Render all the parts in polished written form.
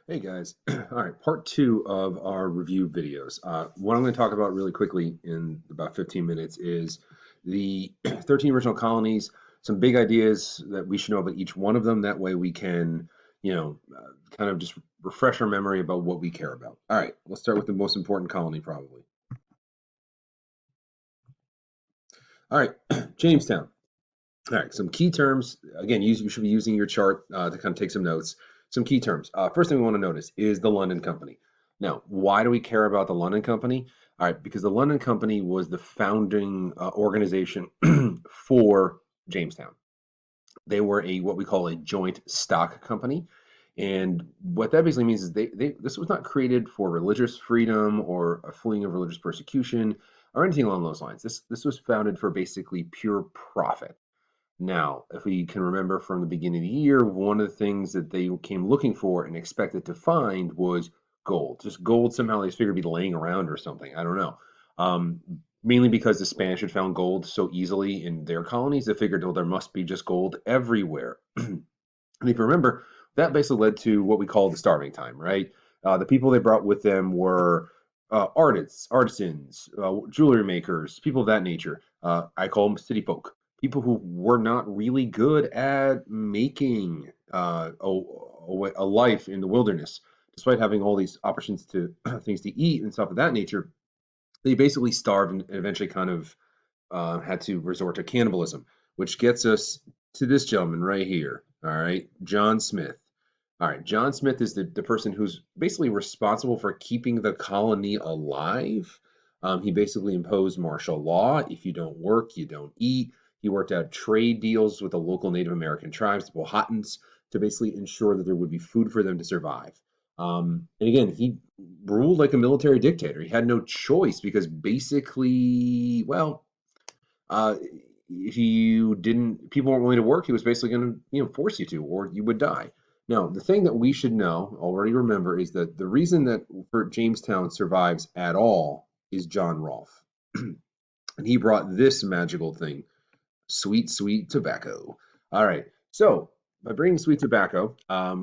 Hey guys, all right, part two of our review videos. What I'm going to talk about really quickly in about 15 minutes is the 13 original colonies, some big ideas that we should know about each one of them. That way we can, kind of just refresh our memory about what we care about. All right, let's start with the most important colony, probably. All right, Jamestown. All right, some key terms. Again, you should be using your chart to kind of take some notes. Some key terms. First thing we want to notice is the London Company. Now, why do we care about the London Company? All right, because the London Company was the founding organization for Jamestown. They were a what we call a joint stock company. And what that basically means is this was not created for religious freedom or a fleeing of religious persecution or anything along those lines. This was founded for basically pure profit. Now, if we can remember from the beginning of the year, one of the things that they came looking for and expected to find was gold. Just gold somehow they figured would be laying around or something. I don't know. Um, Mainly because the Spanish had found gold so easily in their colonies, they figured, oh, there must be just gold everywhere. And if you remember, that basically led to what we call the starving time, right? The people they brought with them were artisans, jewelry makers, people of that nature. I call them city folk, people who were not really good at making a life in the wilderness, despite having all these options to things to eat and stuff of that nature. They basically starved and eventually kind of had to resort to cannibalism, which gets us to this gentleman right here. All right, John Smith. All right, John Smith is the person who's basically responsible for keeping the colony alive. He basically imposed martial law. If you don't work, you don't eat. He worked out trade deals with the local Native American tribes, the Powhatans, to basically ensure that there would be food for them to survive. And again, he ruled like a military dictator. He had no choice because basically, well, if you didn't, people weren't willing to work, he was basically going to, force you to, or you would die. Now, the thing that we should know, already remember, is that the reason that Jamestown survives at all is John Rolfe. And he brought this magical thing, sweet, sweet tobacco. All right. So, by bringing sweet tobacco,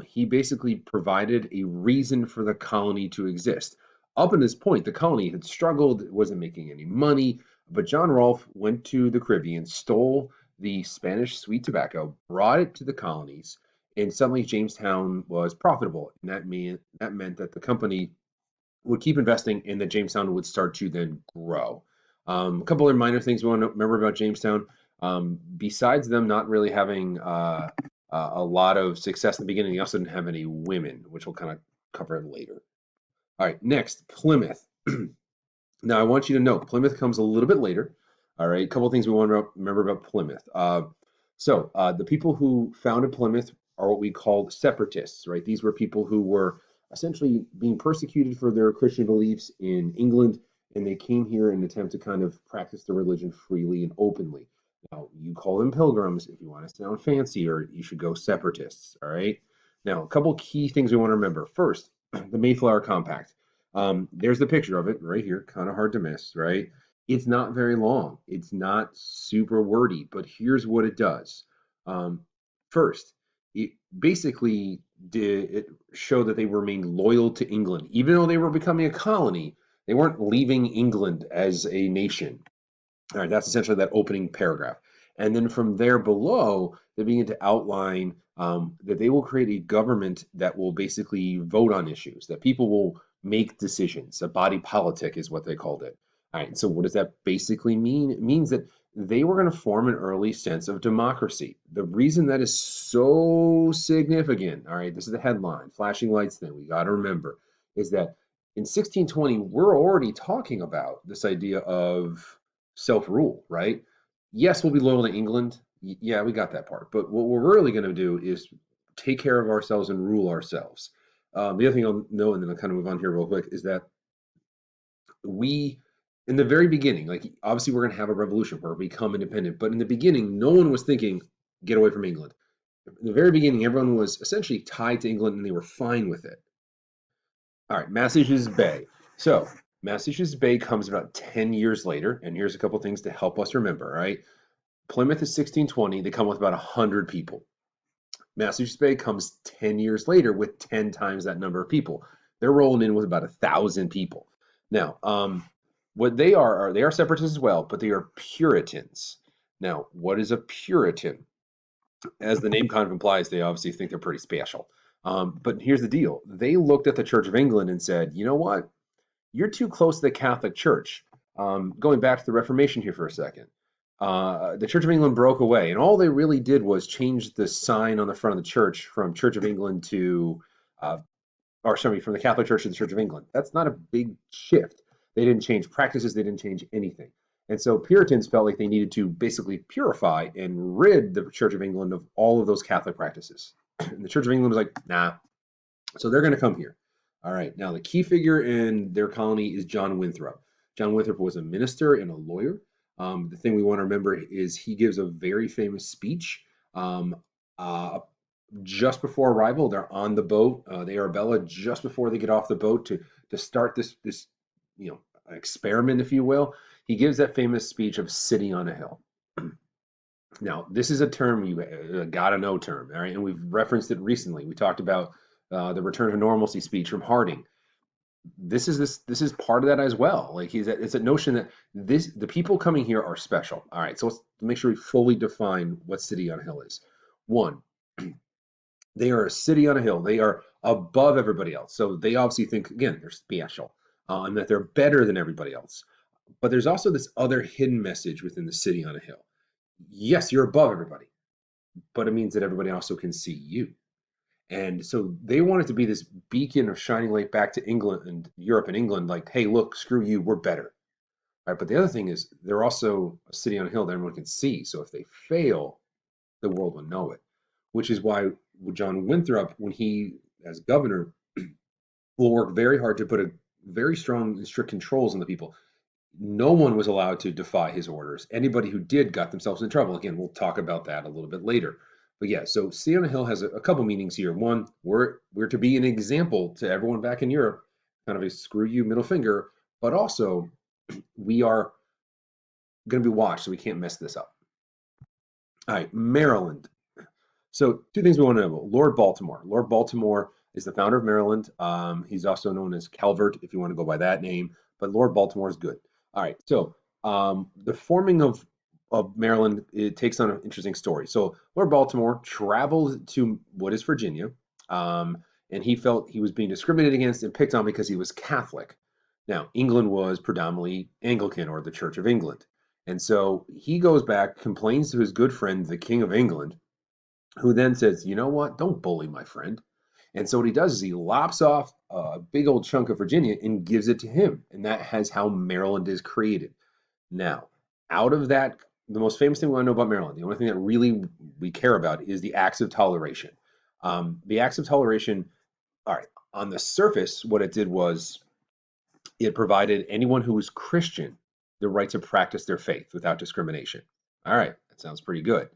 he basically provided a reason for the colony to exist. Up to this point, the colony had struggled, it wasn't making any money, but John Rolfe went to the Caribbean, stole the Spanish sweet tobacco, brought it to the colonies, and suddenly Jamestown was profitable. And that meant that the company would keep investing and that Jamestown would start to then grow. A couple of minor things we want to remember about Jamestown. Besides them not really having a lot of success in the beginning, they also didn't have any women, which we'll kind of cover later. All right, next, Plymouth. Now, I want you to know Plymouth comes a little bit later. All right, a couple of things we want to remember about Plymouth. The people who founded Plymouth are what we call separatists, right? These were people who were essentially being persecuted for their Christian beliefs in England, and they came here in an attempt to kind of practice their religion freely and openly. Now, you call them pilgrims. If you want to sound fancier, you should go separatists, all right? Now, a couple key things we want to remember. First, the Mayflower Compact. There's the picture of it right here, kind of hard to miss, right? It's not very long. It's not super wordy, but here's what it does. Um, First, it basically did it show that they remained loyal to England, even though they were becoming a colony. They weren't leaving England as a nation. All right, that's essentially that opening paragraph. And then from there below, they begin to outline that they will create a government that will basically vote on issues, that people will make decisions. A body politic is what they called it. All right, so what does that basically mean? It means that they were going to form an early sense of democracy. The reason that is so significant, all right, this is the headline, flashing lights thing, we got to remember, is that in 1620, we're already talking about this idea of self-rule, right? Yes, we'll be loyal to England. Yeah, we got that part. But what we're really going to do is take care of ourselves and rule ourselves. The other thing I'll know, and then I'll kind of move on here real quick, is that we, in the very beginning, like obviously we're going to have a revolution where we become independent, but in the beginning, no one was thinking, get away from England. In the very beginning, everyone was essentially tied to England and they were fine with it. All right, Massachusetts Bay. So Massachusetts Bay comes about 10 years later, and here's a couple things to help us remember, all right? Plymouth is 1620, they come with about 100 people. Massachusetts Bay comes 10 years later with 10 times that number of people. They're rolling in with about 1,000 people. Now, what they are separatists as well, but they are Puritans. Now, what is a Puritan? As the name kind of implies, they obviously think they're pretty special. But here's the deal. They looked at the Church of England and said, you know what? You're too close to the Catholic Church. Going back to the Reformation here for a second. The Church of England broke away, and all they really did was change the sign on the front of the church from Church of England to, uh, or sorry, from the Catholic Church to the Church of England. That's not a big shift. They didn't change practices, they didn't change anything. And so Puritans felt like they needed to basically purify and rid the Church of England of all of those Catholic practices. And the Church of England was like, nah. So they're going to come here. All right. Now, the key figure in their colony is John Winthrop. John Winthrop was a minister and a lawyer. The thing we want to remember is he gives a very famous speech um, uh, just before arrival. They're on the boat, the Arabella, just before they get off the boat to start this you know experiment, if you will. He gives that famous speech of sitting on a hill. Now, this is a term you gotta know term, all right, and we've referenced it recently. We talked about the return to normalcy speech from Harding. This is part of that as well. Like it's a notion that the people coming here are special. All right, so let's make sure we fully define what city on a hill is. One, they are a city on a hill. They are above everybody else. So they obviously think, again, they're special and that they're better than everybody else. But there's also this other hidden message within the city on a hill. Yes, you're above everybody, but it means that everybody also can see you. And so they wanted to be this beacon of shining light back to England and Europe and England, like, hey, look, screw you, we're better. Right? But the other thing is they're also a city on a hill that everyone can see. So if they fail, the world will know it. Which is why John Winthrop, when he, as governor, will work very hard to put a very strong and strict controls on the people. No one was allowed to defy his orders. Anybody who did got themselves in trouble. Again, we'll talk about that a little bit later. But yeah, so City on a Hill has a couple meanings here. One, we're to be an example to everyone back in Europe, kind of a screw you middle finger, but also we are going to be watched, so we can't mess this up. All right, Maryland. So two things we want to know. Lord Baltimore. Lord Baltimore is the founder of Maryland. He's also known as Calvert, if you want to go by that name. But Lord Baltimore is good. All right. So the forming of Maryland, it takes on an interesting story. So Lord Baltimore traveled to what is Virginia, and he felt he was being discriminated against and picked on because he was Catholic. Now, England was predominantly Anglican, or the Church of England. And so he goes back, complains to his good friend, the King of England, who then says, you know what? Don't bully my friend. And so what he does is he lops off a big old chunk of Virginia and gives it to him. And that has how Maryland is created. Now, out of that, the most famous thing we want to know about Maryland, the only thing that really we care about is the Acts of Toleration. The Acts of Toleration, all right, on the surface, what it did was it provided anyone who was Christian the right to practice their faith without discrimination. All right, that sounds pretty good.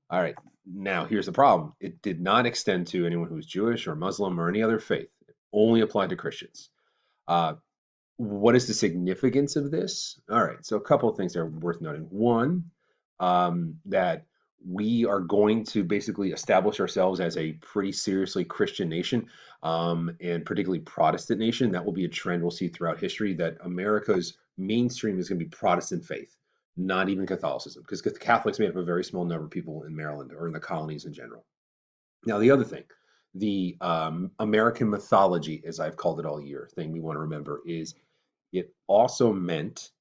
All right, now here's the problem. It did not extend to anyone who was Jewish or Muslim or any other faith. It only applied to Christians. Uh, what is the significance of this? All right, so a couple of things that are worth noting. One, that we are going to basically establish ourselves as a pretty seriously Christian nation, and particularly Protestant nation. That will be a trend we'll see throughout history, that America's mainstream is going to be Protestant faith, not even Catholicism, because Catholics made up a very small number of people in Maryland or in the colonies in general. Now, the other thing, the American mythology, as I've called it all year, thing we want to remember is it also meant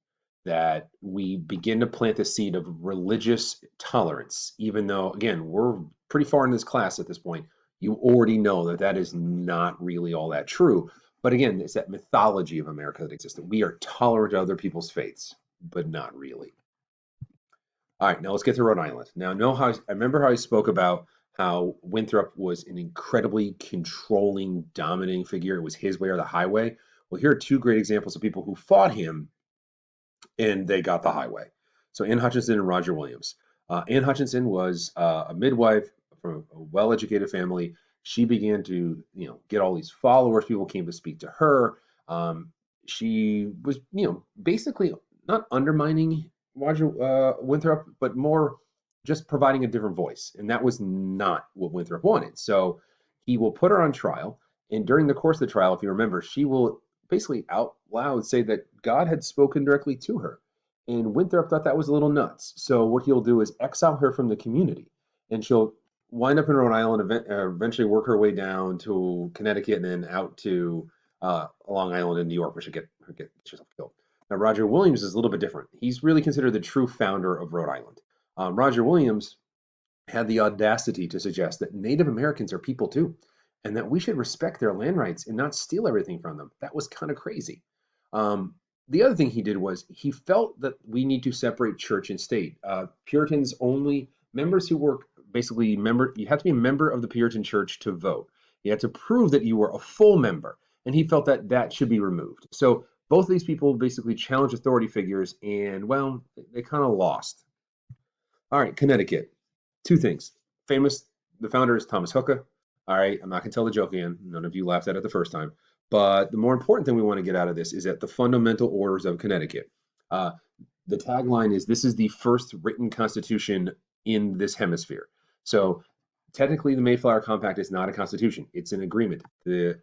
that we begin to plant the seed of religious tolerance, even though, again, we're pretty far in this class at this point. You already know that that is not really all that true. But again, it's that mythology of America that exists, that we are tolerant of other people's faiths, but not really. All right, now let's get to Rhode Island. Now, know how I remember how I spoke about how Winthrop was an incredibly controlling, dominating figure. It was his way or the highway. Well, here are two great examples of people who fought him and they got the highway. So Anne Hutchinson and Roger Williams. Anne Hutchinson was a midwife from a well-educated family. She began to, get all these followers. People came to speak to her. She was, basically not undermining Roger Winthrop, but more just providing a different voice. And that was not what Winthrop wanted. So he will put her on trial. And during the course of the trial, if you remember, she will basically out loud say that God had spoken directly to her. And Winthrop thought that was a little nuts. So what he'll do is exile her from the community. And she'll wind up in Rhode Island, eventually work her way down to Connecticut and then out to Long Island and New York, where she'll get herself killed. Now, Roger Williams is a little bit different. He's really considered the true founder of Rhode Island. Roger Williams had the audacity to suggest that Native Americans are people too, and that we should respect their land rights and not steal everything from them. That was kind of crazy. Um, the other thing he did was he felt that we need to separate church and state. Puritans only members who were basically member. You have to be a member of the Puritan Church to vote. You had to prove that you were a full member, and he felt that that should be removed. So both of these people basically challenged authority figures, and well, they kind of lost. All right, Connecticut. Two things. Famous, the founder is Thomas Hooker. All right, I'm not going to tell the joke again. None of you laughed at it the first time. But the more important thing we want to get out of this is that the fundamental orders of Connecticut. Uh, the tagline is this is the first written constitution in this hemisphere. So technically, the Mayflower Compact is not a constitution, it's an agreement. The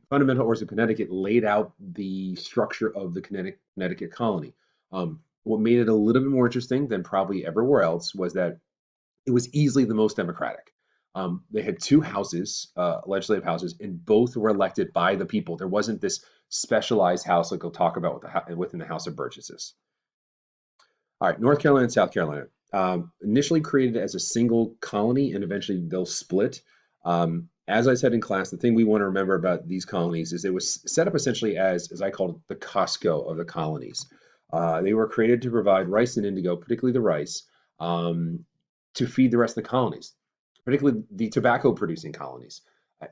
fundamental orders of Connecticut laid out the structure of the Connecticut colony. What made it a little bit more interesting than probably everywhere else was that it was easily the most democratic. They had two houses, legislative houses, and both were elected by the people. There wasn't this specialized house like we'll talk about within the House of Burgesses. All right, North Carolina and South Carolina. Initially created as a single colony, and eventually they'll split. As I said in class, the thing we want to remember about these colonies is it was set up essentially as I called it, the Costco of the colonies. They were created to provide rice and indigo, particularly the rice, um, to feed the rest of the colonies, particularly the tobacco producing colonies.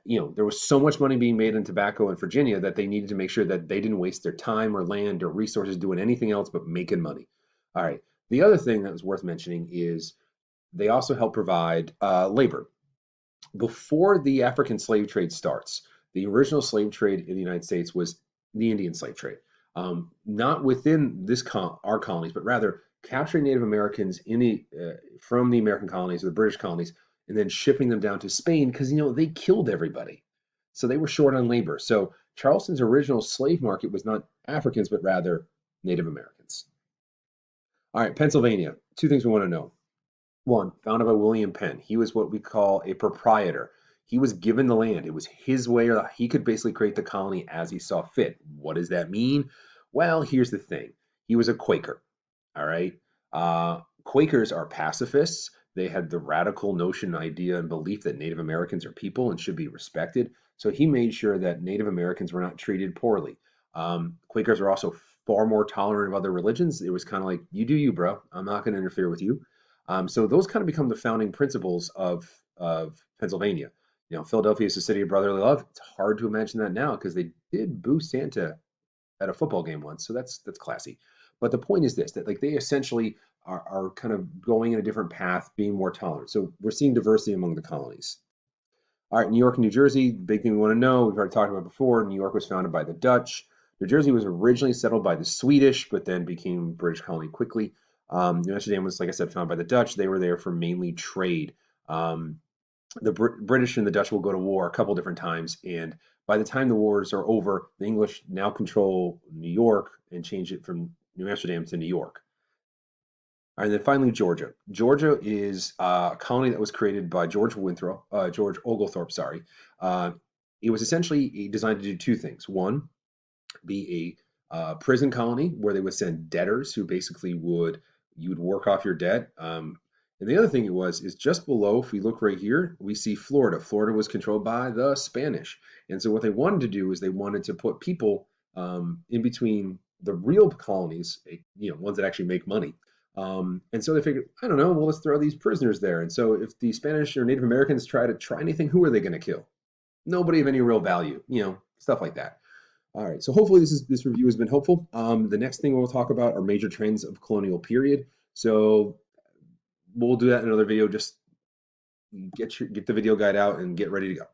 There was so much money being made in tobacco in Virginia that they needed to make sure that they didn't waste their time or land or resources doing anything else but making money. All right. The other thing that was worth mentioning is they also help provide labor. Before the African slave trade starts, the original slave trade in the United States was the Indian slave trade. Not within our colonies, but rather capturing Native Americans from the American colonies or the British colonies, and then shipping them down to Spain because they killed everybody, so they were short on labor. So Charleston's original slave market was not Africans, but rather Native Americans. All right, Pennsylvania. Two things we want to know. One, founded by William Penn. He was what we call a proprietor. He was given the land. It was his way, or he could basically create the colony as he saw fit. What does that mean? Well, here's the thing. He was a Quaker. All right. Quakers are pacifists. They had the radical notion, idea, and belief that Native Americans are people and should be respected. So he made sure that Native Americans were not treated poorly. Quakers are also far more tolerant of other religions. It was kind of like, you do you, bro. I'm not going to interfere with you. So those kind of become the founding principles of Pennsylvania. Philadelphia is the city of brotherly love. It's hard to imagine that now because they did boo Santa at a football game once, so that's classy. But the point is this: that like they essentially are kind of going in a different path, being more tolerant. So we're seeing diversity among the colonies. All right, New York and New Jersey, big thing we want to know. We've already talked about before. New York was founded by the Dutch. New Jersey was originally settled by the Swedish, but then became British colony quickly. New Amsterdam was, like I said, founded by the Dutch. They were there for mainly trade. The British and the Dutch will go to war a couple different times, and by the time the wars are over, the English now control New York and change it from New Amsterdam to New York. All right, and then finally, Georgia. Georgia is a colony that was created by George Oglethorpe, sorry. Uh, it was essentially designed to do two things. One, be a prison colony where they would send debtors who basically you would work off your debt. And the other thing is just below, if we look right here, we see Florida. Florida was controlled by the Spanish. And so what they wanted to do is they wanted to put people in between the real colonies, ones that actually make money. And so they figured, I don't know, well, let's throw these prisoners there. And so if the Spanish or Native Americans try anything, who are they going to kill? Nobody of any real value, stuff like that. All right, so hopefully this review has been helpful. The next thing we'll talk about are major trends of colonial period. So we'll do that in another video. Just get the video guide out and get ready to go.